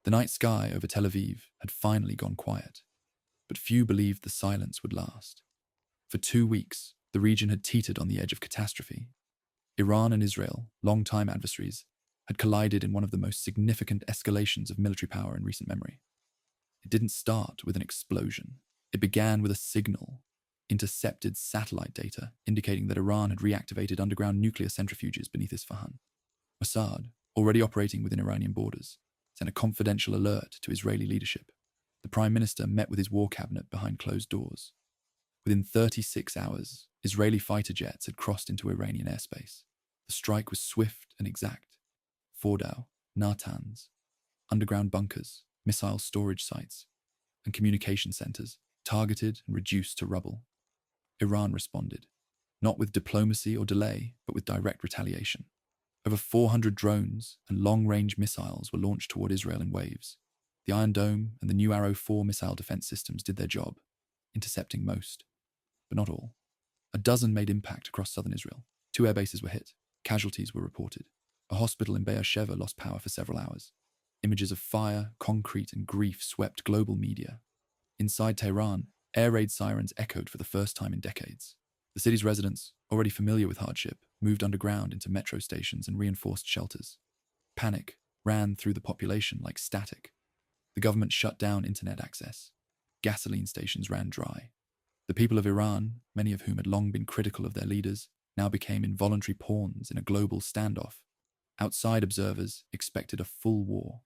The night sky over Tel Aviv had finally gone quiet, but few believed the silence would last. For 2 weeks, the region had teetered on the edge of catastrophe. Iran and Israel, longtime adversaries, had collided in one of the most significant escalations of military power in recent memory. It didn't start with an explosion. It began with a signal, intercepted satellite data indicating that Iran had reactivated underground nuclear centrifuges beneath Isfahan. Mossad, already operating within Iranian borders, sent a confidential alert to Israeli leadership. The Prime Minister met with his war cabinet behind closed doors. Within 36 hours, Israeli fighter jets had crossed into Iranian airspace. The strike was swift and exact. Fordow, Natanz, underground bunkers, missile storage sites, and communication centers targeted and reduced to rubble. Iran responded, not with diplomacy or delay, but with direct retaliation. Over 400 drones and long-range missiles were launched toward Israel in waves. The Iron Dome and the new Arrow 4 missile defense systems did their job, intercepting most, but not all. A dozen made impact across southern Israel. 2 airbases were hit. Casualties were reported. A hospital in Beersheba lost power for several hours. Images of fire, concrete, and grief swept global media. Inside Tehran, air raid sirens echoed for the first time in decades. The city's residents, already familiar with hardship, moved underground into metro stations and reinforced shelters. Panic ran through the population like static. The government shut down internet access. Gasoline stations ran dry. The people of Iran, many of whom had long been critical of their leaders, now became involuntary pawns in a global standoff. Outside observers expected a full war.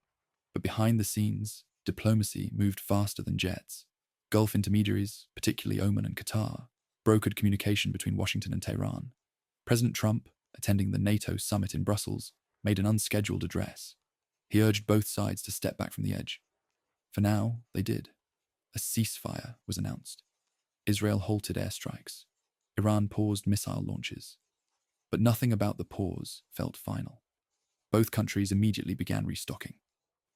But behind the scenes, diplomacy moved faster than jets. Gulf intermediaries, particularly Oman and Qatar, brokered communication between Washington and Tehran. President Trump, attending the NATO summit in Brussels, made an unscheduled address. He urged both sides to step back from the edge. For now, they did. A ceasefire was announced. Israel halted airstrikes. Iran paused missile launches. But nothing about the pause felt final. Both countries immediately began restocking.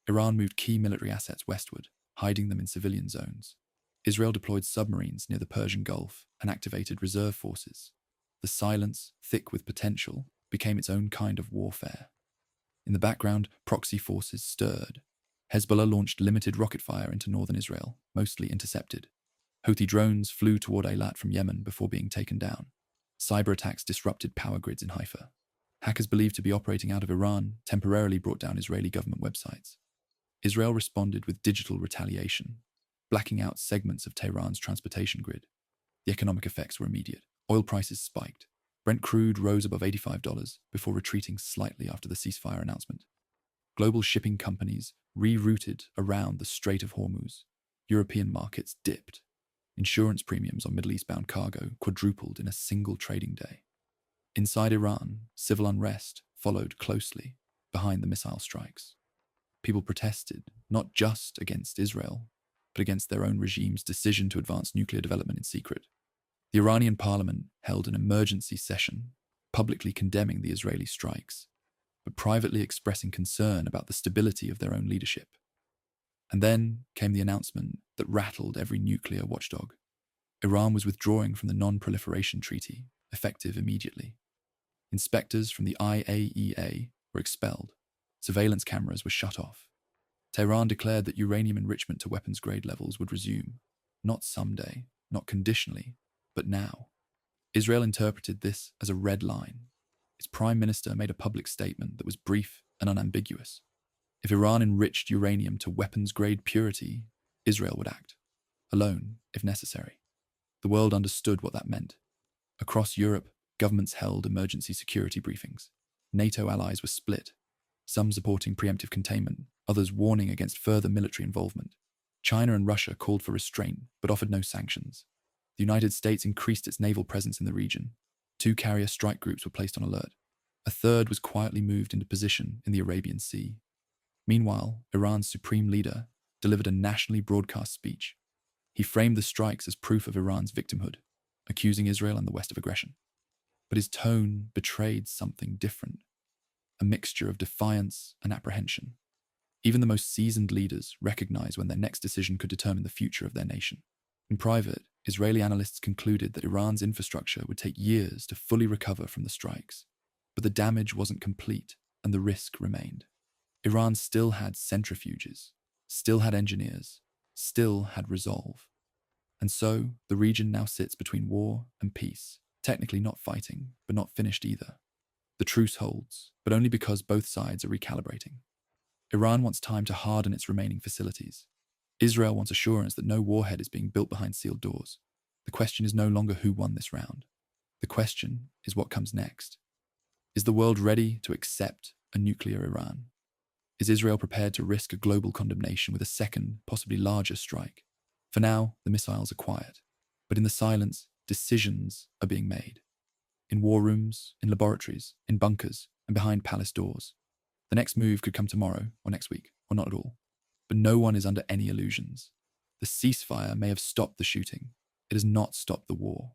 Iran moved key military assets westward, hiding them in civilian zones. Israel deployed submarines near the Persian Gulf and activated reserve forces. The silence, thick with potential, became its own kind of warfare. In the background, proxy forces stirred. Hezbollah launched limited rocket fire into northern Israel, mostly intercepted. Houthi drones flew toward Eilat from Yemen before being taken down. Cyberattacks disrupted power grids in Haifa. Hackers believed to be operating out of Iran temporarily brought down Israeli government websites. Israel responded with digital retaliation, blacking out segments of Tehran's transportation grid. The economic effects were immediate. Oil prices spiked. Brent crude rose above $85 before retreating slightly after the ceasefire announcement. Global shipping companies rerouted around the Strait of Hormuz. European markets dipped. Insurance premiums on Middle East-bound cargo quadrupled in a single trading day. Inside Iran, civil unrest followed closely behind the missile strikes. People protested not just against Israel, but against their own regime's decision to advance nuclear development in secret. The Iranian parliament held an emergency session, publicly condemning the Israeli strikes, but privately expressing concern about the stability of their own leadership. And then came the announcement that rattled every nuclear watchdog. Iran was withdrawing from the Non-Proliferation Treaty, effective immediately. Inspectors from the IAEA were expelled. Surveillance cameras were shut off. Tehran declared that uranium enrichment to weapons-grade levels would resume, not someday, not conditionally, but now. Israel interpreted this as a red line. Its prime minister made a public statement that was brief and unambiguous. If Iran enriched uranium to weapons-grade purity, Israel would act, alone if necessary. The world understood what that meant. Across Europe, governments held emergency security briefings. NATO allies were split, some supporting preemptive containment, others warning against further military involvement. China and Russia called for restraint, but offered no sanctions. The United States increased its naval presence in the region. 2 carrier strike groups were placed on alert. A third was quietly moved into position in the Arabian Sea. Meanwhile, Iran's supreme leader delivered a nationally broadcast speech. He framed the strikes as proof of Iran's victimhood, accusing Israel and the West of aggression. But his tone betrayed something different, a mixture of defiance and apprehension. Even the most seasoned leaders recognized when their next decision could determine the future of their nation. In private, Israeli analysts concluded that Iran's infrastructure would take years to fully recover from the strikes. But the damage wasn't complete, and the risk remained. Iran still had centrifuges, still had engineers, still had resolve. And so, the region now sits between war and peace, technically not fighting, but not finished either. The truce holds, but only because both sides are recalibrating. Iran wants time to harden its remaining facilities. Israel wants assurance that no warhead is being built behind sealed doors. The question is no longer who won this round. The question is what comes next. Is the world ready to accept a nuclear Iran? Is Israel prepared to risk a global condemnation with a second, possibly larger strike? For now, the missiles are quiet, but in the silence, decisions are being made. In war rooms, in laboratories, in bunkers, and behind palace doors. The next move could come tomorrow, or next week, or not at all. But no one is under any illusions. The ceasefire may have stopped the shooting. It has not stopped the war.